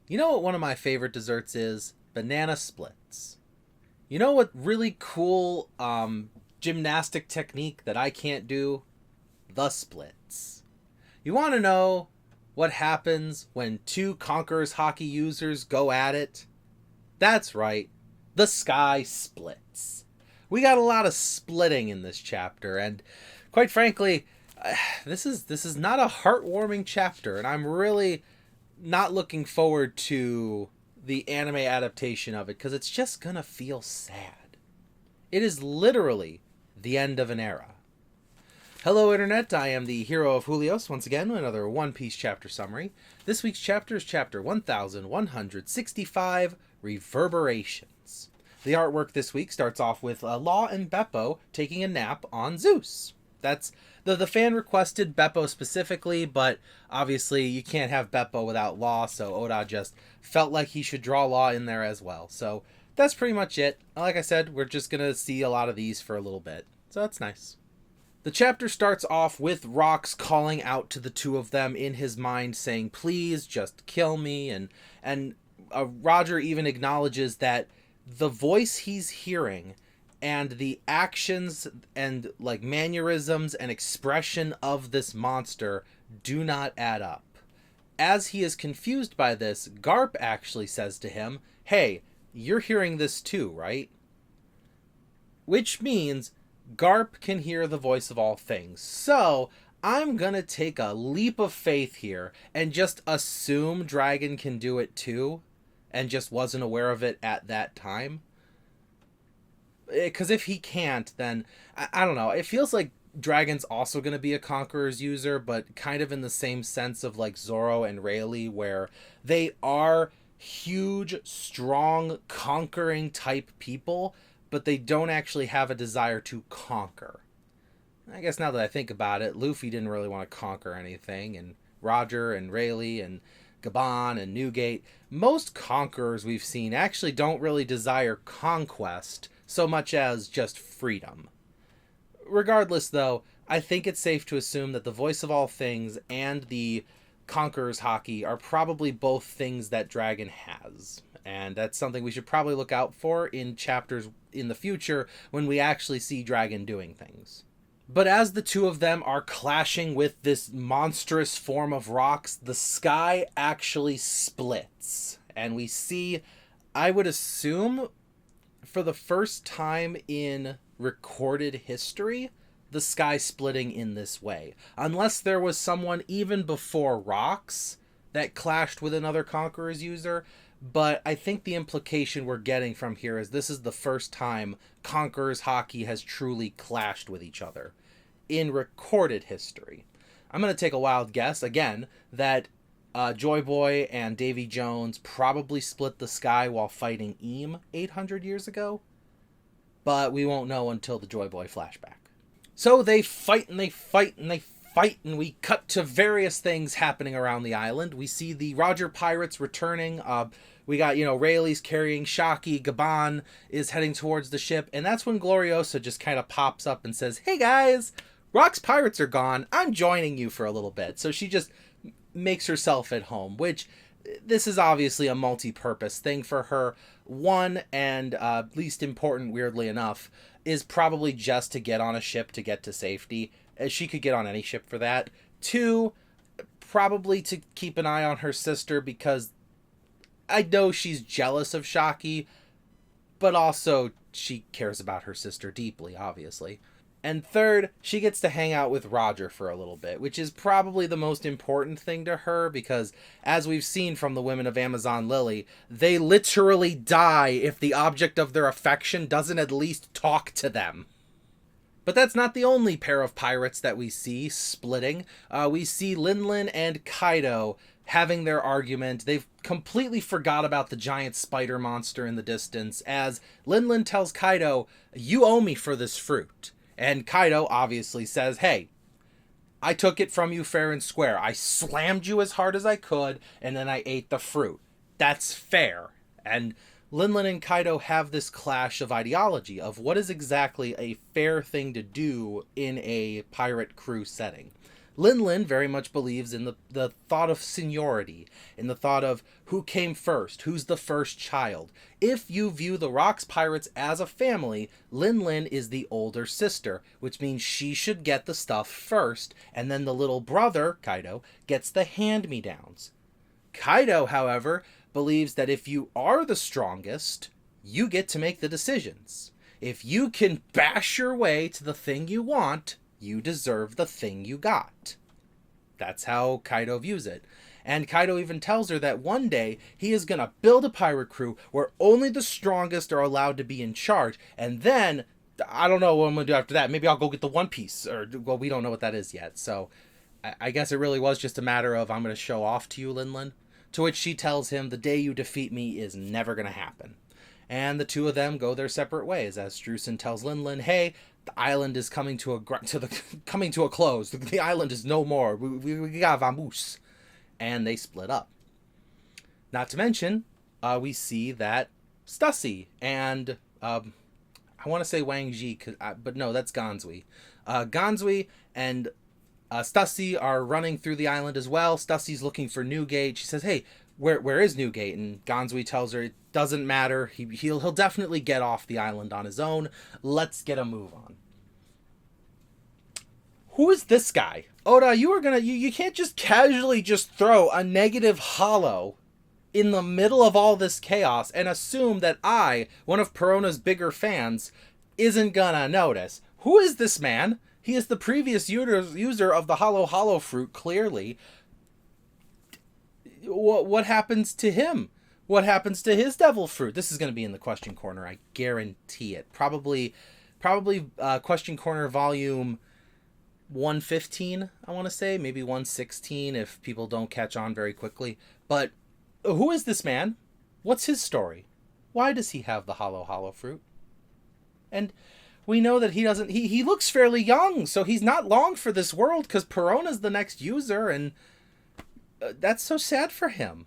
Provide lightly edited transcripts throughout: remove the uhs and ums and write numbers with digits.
You know what one of my favorite desserts is? Banana splits. You know what really cool gymnastic technique that I can't do? The splits. You want to know what happens when two Conquerors hockey users go at it? That's right. The sky splits. We got a lot of splitting in this chapter, and quite frankly, this is not a heartwarming chapter, and I'm really not looking forward to the anime adaptation of it because it's just gonna feel sad. It is literally the end of an era. Hello, Internet. I am the hero of Julios once again with another One Piece chapter summary. This week's chapter is chapter 1165 Reverberations. The artwork this week starts off with Law and Beppo taking a nap on Zeus. That's the fan requested Beppo specifically, but obviously you can't have Beppo without Law, so Oda just felt like he should draw Law in there as well. So that's pretty much it. Like I said, we're just gonna see a lot of these for a little bit, so that's nice. The chapter starts off with Rox calling out to the two of them in his mind, saying, "Please, just kill me." And Roger even acknowledges that the voice he's hearing and the actions and like mannerisms and expression of this monster do not add up. As he is confused by this, Garp actually says to him, "Hey, you're hearing this too, right?" Which means Garp can hear the voice of all things. So I'm gonna take a leap of faith here and just assume Dragon can do it too, and just wasn't aware of it at that time. Because if he can't, then I don't know. It feels like Dragon's also going to be a Conqueror's user, but kind of in the same sense of like Zoro and Rayleigh, where they are huge, strong, conquering type people, but they don't actually have a desire to conquer. I guess now that I think about it, Luffy didn't really want to conquer anything, and Roger and Rayleigh and Gabon and Newgate, most conquerors we've seen actually don't really desire conquest so much as just freedom. Regardless, though, I think it's safe to assume that the voice of all things and the Conqueror's Haki are probably both things that Dragon has. And that's something we should probably look out for in chapters in the future when we actually see Dragon doing things. But as the two of them are clashing with this monstrous form of Rox, the sky actually splits. And we see, I would assume, for the first time in recorded history, the sky splitting in this way. Unless there was someone even before Rox that clashed with another Conqueror's user. But I think the implication we're getting from here is this is the first time Conqueror's Haki has truly clashed with each other in recorded history. I'm going to take a wild guess, again, that Joy Boy and Davy Jones probably split the sky while fighting Eam 800 years ago. But we won't know until the Joy Boy flashback. So they fight and they fight and they fight, and we cut to various things happening around the island. We see the Roger pirates returning. We got, Rayleigh's carrying Shaki. Gabon is heading towards the ship. And that's when Gloriosa just kind of pops up and says, "Hey guys, Rock's pirates are gone. I'm joining you for a little bit." So she just makes herself at home, which this is obviously a multi-purpose thing for her. One, and least important, weirdly enough, is probably just to get on a ship to get to safety. She could get on any ship for that. Two, probably to keep an eye on her sister, because I know she's jealous of Shaki, but also she cares about her sister deeply, obviously. And third, she gets to hang out with Roger for a little bit, which is probably the most important thing to her because, as we've seen from the women of Amazon Lily, they literally die if the object of their affection doesn't at least talk to them. But that's not the only pair of pirates that we see splitting. We see Linlin and Kaido having their argument. They've completely forgot about the giant spider monster in the distance, as Linlin tells Kaido, "You owe me for this fruit." And Kaido obviously says, "Hey, I took it from you fair and square. I slammed you as hard as I could, and then I ate the fruit. That's fair." And Linlin and Kaido have this clash of ideology of what is exactly a fair thing to do in a pirate crew setting. Lin Lin very much believes in the thought of seniority, in the thought of who came first, who's the first child. If you view the Rocks Pirates as a family, Lin Lin is the older sister, which means she should get the stuff first, and then the little brother, Kaido, gets the hand-me-downs. Kaido, however, believes that if you are the strongest, you get to make the decisions. If you can bash your way to the thing you want, you deserve the thing you got. That's how Kaido views it. And Kaido even tells her that one day he is going to build a pirate crew where only the strongest are allowed to be in charge. And then, I don't know what I'm going to do after that. Maybe I'll go get the One Piece. Or, well, we don't know what that is yet. So, I guess it really was just a matter of, I'm going to show off to you, Lin Lin. To which she tells him, the day you defeat me is never going to happen. And the two of them go their separate ways, as Streusen tells Lin Lin, hey, the island is coming to a close. The island is no more. We got vamoose. And they split up. Not to mention, we see that Stussy and I want to say Wang Ji, but no, that's Gansui. Gansui and Stussy are running through the island as well. Stussy's looking for Newgate. She says, hey, where is Newgate? And Gansui tells her it doesn't matter. He'll definitely get off the island on his own. Let's get a move on. Who is this guy? Oda, you can't just casually just throw a negative hollow in the middle of all this chaos and assume that I, one of Perona's bigger fans, isn't gonna notice. Who is this man? He is the previous user of the hollow fruit, clearly. What happens to him? What happens to his devil fruit? This is going to be in the question corner. I guarantee it. Probably question corner volume 115, I want to say. Maybe 116 if people don't catch on very quickly. But who is this man? What's his story? Why does he have the hollow fruit? And we know that he doesn't... He looks fairly young, so he's not long for this world because Perona's the next user, and that's so sad for him.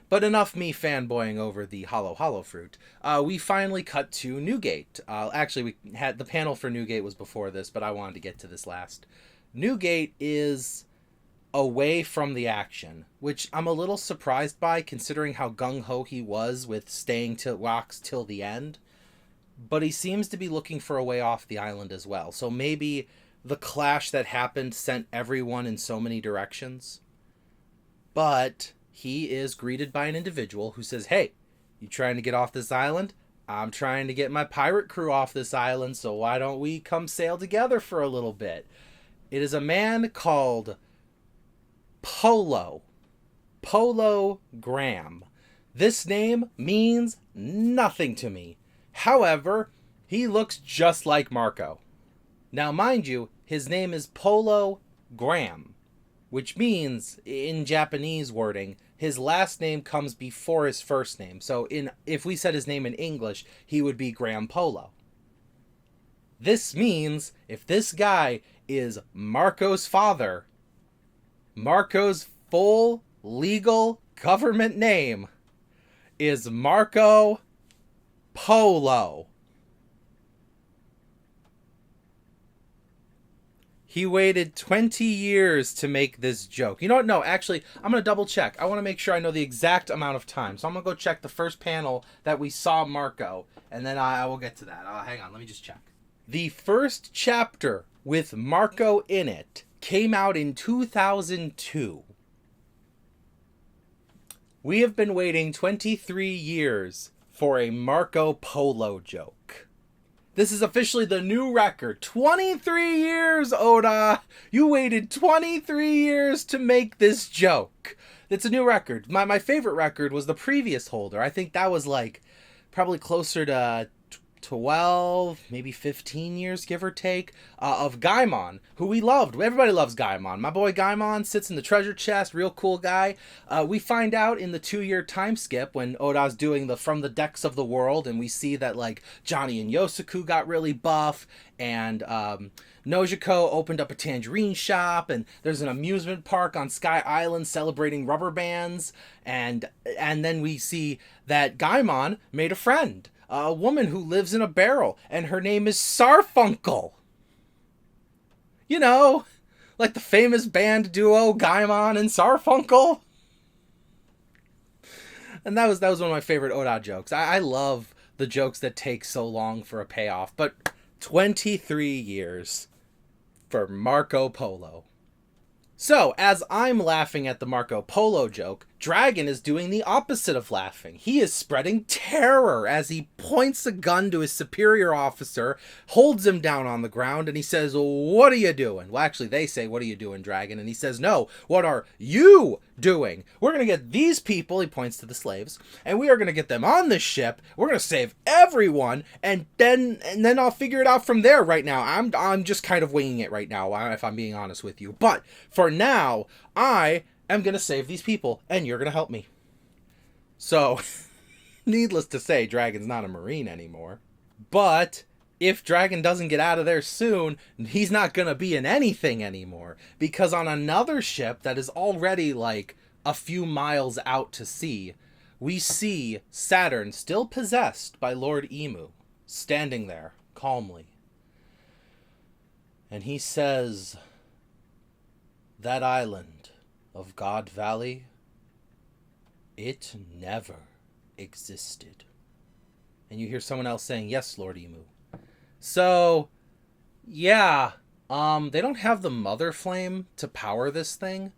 But enough me fanboying over the hollow fruit. We finally cut to Newgate. Actually, we had the panel for Newgate was before this, but I wanted to get to this last. Newgate is away from the action, which I'm a little surprised by considering how gung-ho he was with staying to Rocks till the end. But he seems to be looking for a way off the island as well. So maybe the clash that happened sent everyone in so many directions. But he is greeted by an individual who says, hey, you trying to get off this island? I'm trying to get my pirate crew off this island, so why don't we come sail together for a little bit? It is a man called Polo Graham. This name means nothing to me. However, he looks just like Marco. Now, mind you, his name is Polo Graham, which means, in Japanese wording, his last name comes before his first name. So if we said his name in English, he would be Graham Polo. This means, if this guy is Marco's father, Marco's full legal government name is Marco Polo. He waited 20 years to make this joke. You know what? No, actually, I'm going to double check. I want to make sure I know the exact amount of time. So I'm going to go check the first panel that we saw Marco, and then I will get to that. Hang on, let me just check. The first chapter with Marco in it came out in 2002. We have been waiting 23 years for a Marco Polo joke. This is officially the new record. 23 years, Oda! You waited 23 years to make this joke. It's a new record. My favorite record was the previous holder. I think that was like probably closer to 12, maybe 15 years, give or take, of Gaimon, who we loved. Everybody loves Gaimon. My boy Gaimon sits in the treasure chest, real cool guy. We find out in the 2-year time skip when Oda's doing the From the Decks of the World, and we see that like Johnny and Yosuku got really buff, and Nojiko opened up a tangerine shop, and there's an amusement park on Sky Island celebrating rubber bands, and then we see that Gaimon made a friend. A woman who lives in a barrel, and her name is Sarfunkel. You know, Like the famous band duo Gaimon and Sarfunkel. And that was one of my favorite Oda jokes. I love the jokes that take so long for a payoff. But 23 years for Marco Polo. So, as I'm laughing at the Marco Polo joke, Dragon is doing the opposite of laughing. He is spreading terror as he points a gun to his superior officer, holds him down on the ground, and he says, "What are you doing?" Well, actually, they say, "What are you doing, Dragon?" And he says, "No, what are you doing? We're going to get these people," he points to the slaves, "and we are going to get them on this ship. We're going to save everyone, and then I'll figure it out from there. Right now, I'm just kind of winging it right now, if I'm being honest with you. But for now, I am going to save these people, and you're going to help me." So, needless to say, Dragon's not a Marine anymore. But if Dragon doesn't get out of there soon, he's not going to be in anything anymore. Because on another ship that is already like a few miles out to sea, we see Saturn, still possessed by Lord Emu, standing there calmly. And he says, "That island of God Valley, it never existed." And you hear someone else saying, "Yes, Lord Emu." So, yeah, they don't have the Mother Flame to power this thing,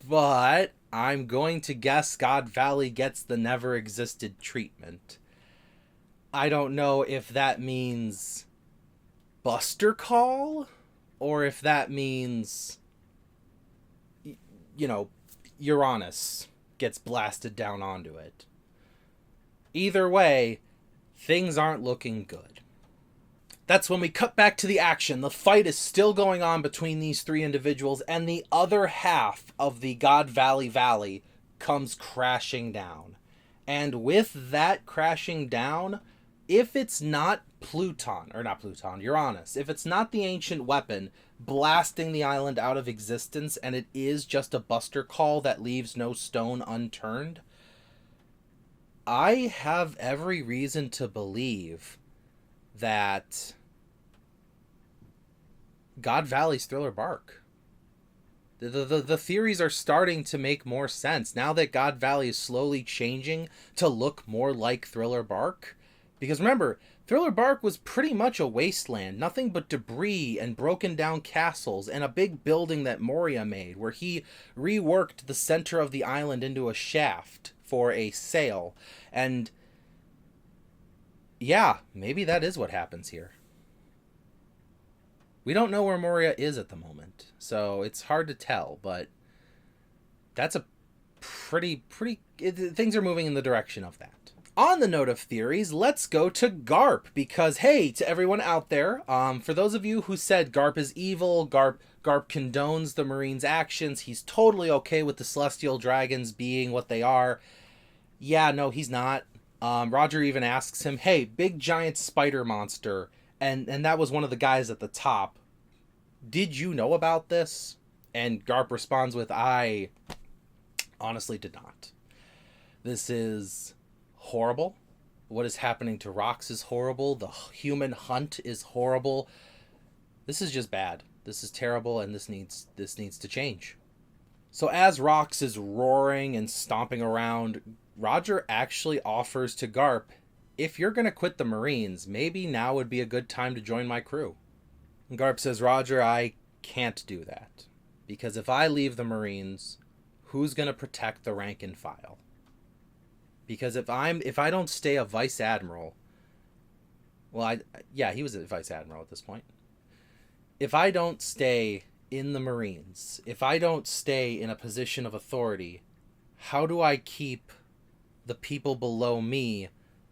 but I'm going to guess God Valley gets the never existed treatment. I don't know if that means Buster Call, or if that means, Uranus gets blasted down onto it. Either way, things aren't looking good. That's when we cut back to the action. The fight is still going on between these three individuals, and the other half of the God Valley comes crashing down. And with that crashing down, if it's not Uranus, if it's not the ancient weapon blasting the island out of existence, and it is just a Buster Call that leaves no stone unturned, I have every reason to believe that God Valley's Thriller Bark. The theories are starting to make more sense now that God Valley is slowly changing to look more like Thriller Bark. Because remember, Thriller Bark was pretty much a wasteland, nothing but debris and broken down castles and a big building that Moria made, where he reworked the center of the island into a shaft for a sail. And yeah, maybe that is what happens here. We don't know where Moria is at the moment, so it's hard to tell, but that's a pretty things are moving in the direction of that. On the note of theories, let's go to Garp, because hey, to everyone out there, for those of you who said Garp is evil, Garp condones the Marines' actions, he's totally okay with the Celestial Dragons being what they are. Yeah, no, he's not. Roger even asks him, "Hey, big giant spider monster," and that was one of the guys at the top. "Did you know about this?" And Garp responds with, "I honestly did not. This is horrible. What is happening to Rox is horrible. The human hunt is horrible. This is just bad. This is terrible, and this needs to change." So as Rox is roaring and stomping around, Roger actually offers to Garp, "If you're going to quit the Marines, maybe now would be a good time to join my crew." And Garp says, "Roger, I can't do that. Because if I leave the Marines, who's going to protect the rank and file? Because if I don't stay a vice admiral," well, he was a vice admiral at this point. "If I don't stay in the Marines, if I don't stay in a position of authority, how do I keep the people below me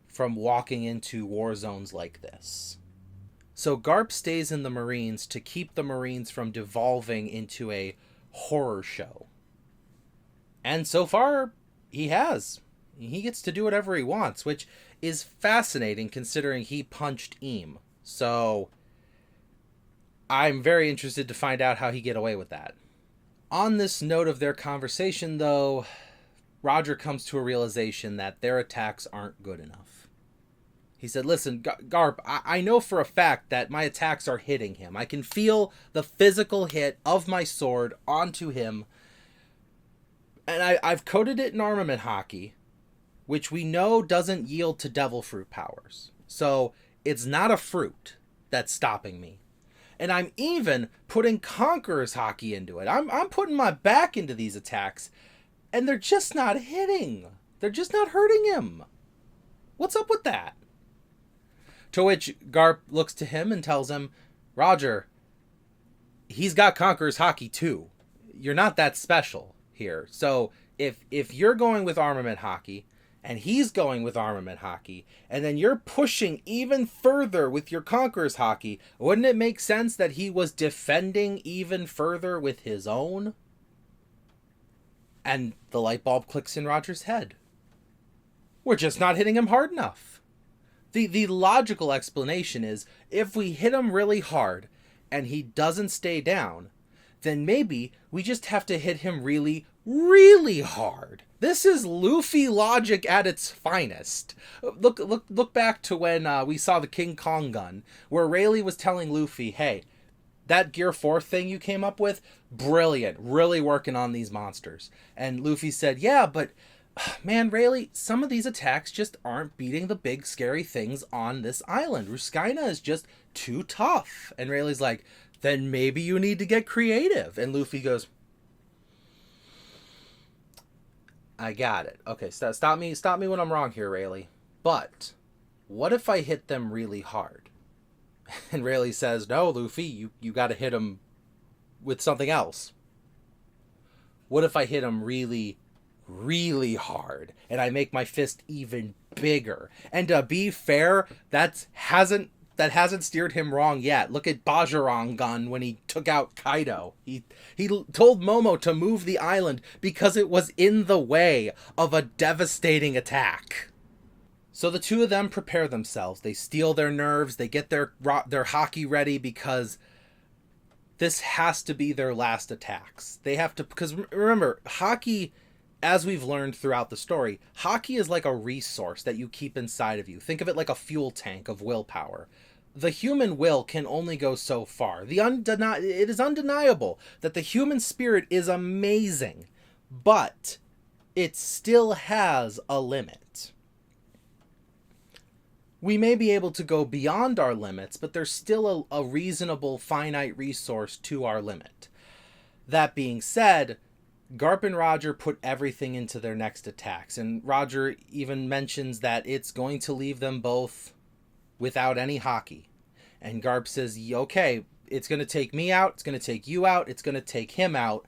from walking into war zones like this?" So Garp stays in the Marines to keep the Marines from devolving into a horror show. And so far, he has. He gets to do whatever he wants, which is fascinating considering he punched Eam. So I'm very interested to find out how he get away with that. On this note of their conversation, though, Roger comes to a realization that their attacks aren't good enough. He said, listen, Garp, I know for a fact that my attacks are hitting him. I can feel the physical hit of my sword onto him. And I've coated it in armament hockey, which we know doesn't yield to devil fruit powers. So it's not a fruit that's stopping me. And I'm even putting Conqueror's hockey into it. I'm putting my back into these attacks, and they're just not hitting. They're just not hurting him. What's up with that? To which Garp looks to him and tells him, Roger, he's got Conqueror's hockey too. You're not that special here. So if you're going with armament hockey, and he's going with armament hockey, and then you're pushing even further with your Conqueror's hockey, wouldn't it make sense that he was defending even further with his own? And the light bulb clicks in Roger's head. We're just not hitting him hard enough. The logical explanation is, if we hit him really hard and he doesn't stay down, then maybe we just have to hit him really, really hard. This is Luffy logic at its finest. Look back to when we saw the King Kong gun, where Rayleigh was telling Luffy, hey, that Gear 4 thing you came up with, brilliant, really working on these monsters. And Luffy said, yeah, but man, Rayleigh, some of these attacks just aren't beating the big scary things on this island. Ruskaina is just too tough. And Rayleigh's like, then maybe you need to get creative. And Luffy goes, I got it. Okay, stop me when I'm wrong here, Rayleigh. But what if I hit them really hard? And Rayleigh says, no, Luffy, you got to hit them with something else. What if I hit them really, really hard and I make my fist even bigger? And to be fair, that hasn't steered him wrong yet. Look at Bajirang Gun when he took out Kaido. He told Momo to move the island because it was in the way of a devastating attack. So the two of them prepare themselves. They steel their nerves. They get their hockey ready because this has to be their last attacks. They have to, because remember, hockey, as we've learned throughout the story, hockey is like a resource that you keep inside of you. Think of it like a fuel tank of willpower. The human will can only go so far. It is undeniable that the human spirit is amazing, but it still has a limit. We may be able to go beyond our limits, but there's still a reasonable finite resource to our limit. That being said, Garp and Roger put everything into their next attacks, and Roger even mentions that it's going to leave them both without any hockey. And Garp says, okay, it's going to take me out, it's going to take you out, it's going to take him out.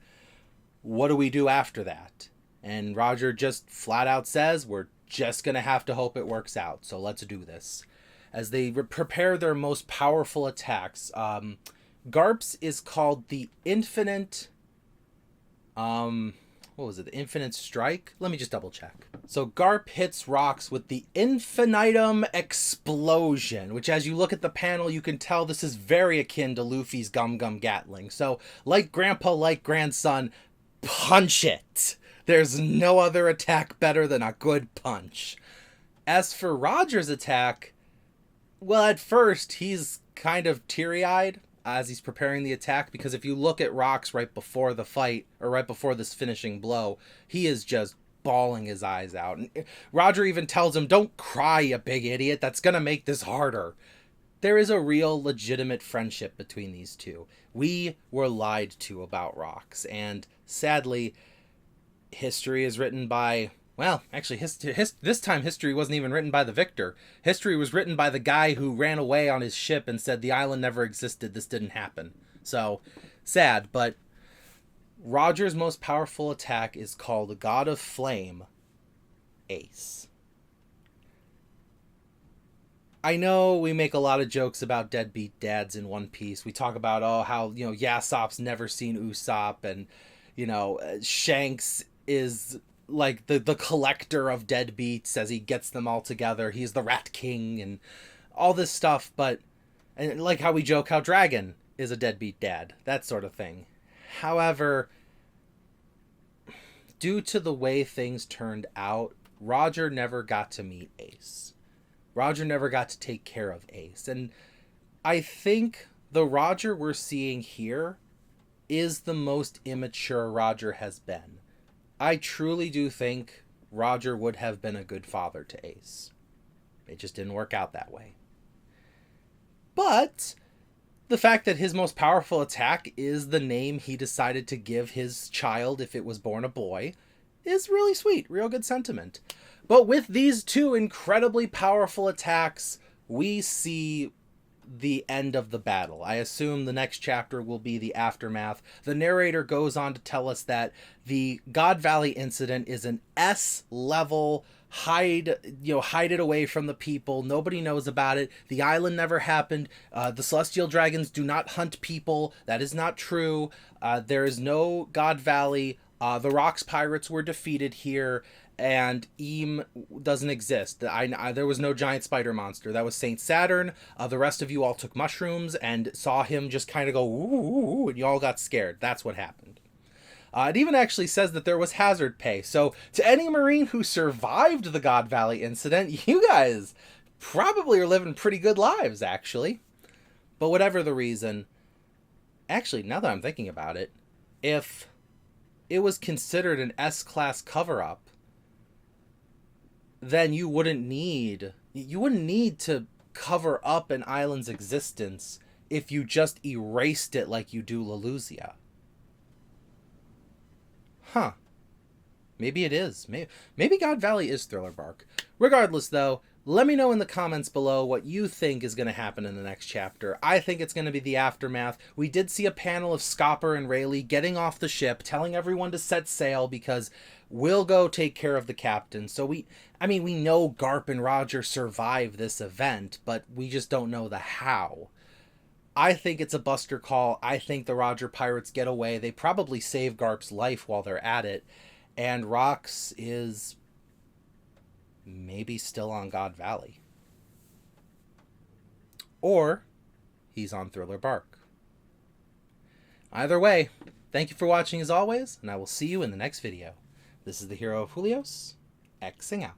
What do we do after that? And Roger just flat out says, we're just going to have to hope it works out, so let's do this. As they prepare their most powerful attacks, Garp's is called the Infinite... what was it? The Infinite Strike? Let me just double check. So Garp hits rocks with the Infinitum Explosion, which as you look at the panel, you can tell this is very akin to Luffy's Gum Gum Gatling. So, like grandpa, like grandson, punch it. There's no other attack better than a good punch. As for Roger's attack, well, at first, he's kind of teary-eyed as he's preparing the attack, because if you look at Rocks right before the fight, or right before this finishing blow, he is just bawling his eyes out. And Roger even tells him, don't cry, you big idiot, that's gonna make this harder. There is a real legitimate friendship between these two. We were lied to about Rocks, and sadly, history is written by... Well, actually, this time history wasn't even written by the victor. History was written by the guy who ran away on his ship and said the island never existed, this didn't happen. So, sad, but Roger's most powerful attack is called God of Flame, Ace. I know we make a lot of jokes about deadbeat dads in One Piece. We talk about, how, Yasop's never seen Usopp, and, Shanks is... like the collector of deadbeats as he gets them all together. He's the Rat King and all this stuff, and like how we joke how Dragon is a deadbeat dad, that sort of thing. However, due to the way things turned out, Roger never got to meet Ace. Roger never got to take care of Ace. And I think the Roger we're seeing here is the most immature Roger has been. I truly do think Roger would have been a good father to Ace. It just didn't work out that way. But the fact that his most powerful attack is the name he decided to give his child if it was born a boy is really sweet, real good sentiment. But with these two incredibly powerful attacks, we see the end of the battle. I assume the next chapter will be the aftermath. The narrator goes on to tell us that the God Valley incident is an S-level hide it away from the people. Nobody knows about it. The island never happened. The celestial dragons do not hunt people. That is not true. There is no God Valley. The Rocks pirates were defeated here, and Eam doesn't exist. There was no giant spider monster. That was Saint Saturn. The rest of you all took mushrooms and saw him just kind of go, ooh, and you all got scared. That's what happened. It even actually says that there was hazard pay. So to any Marine who survived the God Valley incident, you guys probably are living pretty good lives, actually. But whatever the reason, actually, now that I'm thinking about it, if it was considered an S-class cover-up, then you wouldn't need to cover up an island's existence if you just erased it like you do Leluzia. Huh. Maybe it is. Maybe God Valley is Thriller Bark. Regardless, though, let me know in the comments below what you think is going to happen in the next chapter. I think it's going to be the aftermath. We did see a panel of Scopper and Rayleigh getting off the ship, telling everyone to set sail because we'll go take care of the captain. So we know Garp and Roger survive this event, but we just don't know the how. I think it's a buster call. I think the Roger pirates get away. They probably save Garp's life while they're at it. And Rox is maybe still on God Valley. Or he's on Thriller Bark. Either way, thank you for watching as always, and I will see you in the next video. This is the Hero of Julios, Xing out.